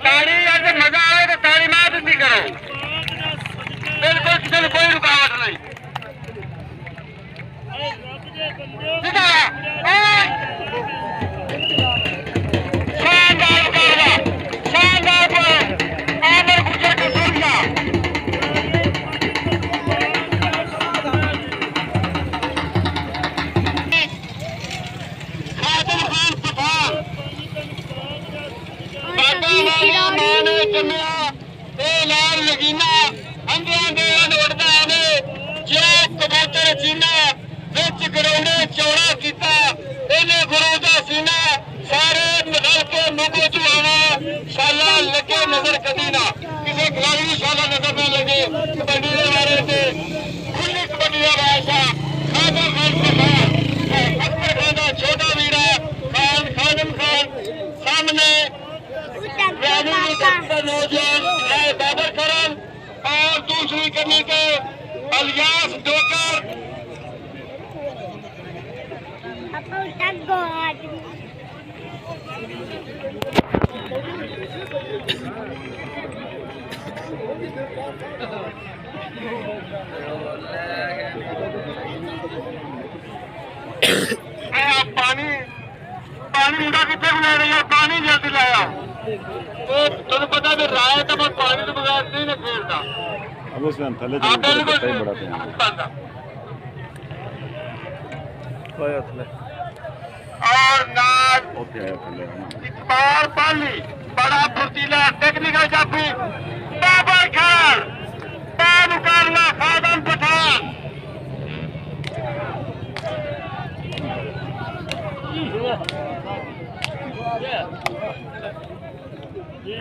ताड़ी अगर मजा आए तो ताड़ी मार नहीं करो, बिल्कुल किसी को कोई रुकावट नहीं। शानदार मुकाबला, शानदार पॉइंट आमिर गुजर कसूर का। खादिम खान तूफान माने जमिया लाल लगीना अंधिया दे उड़ता है जो कबूतर चीना बिच गरौड़े चौड़ा किया इन्हें गुरु का सीना सारे निकल के मुगो चुहाना शाला लगे नजर कदी ना किसी खिलाड़ी शाला नजर न लगे। कबड्डी के बारे से खुली कबड्डी का बादशाह खादिम खान तूफान अख्तर खान का छोटा वीरा खान खादिम खान सामने नौजवान बाबर करम और दूसरी करने के अलियास डोकर। पानी पानी मुंडा कितने बना रही है, पानी जल्दी लाया तुम पता भी राय तो मैं पानी तो बगैर नहीं खेलता। अब उसमें थले और नाज इकबाल पाली बड़ा फुर्तीला टेक्निकल जाफी बाबर खान मुकाबला खादम पठान। जी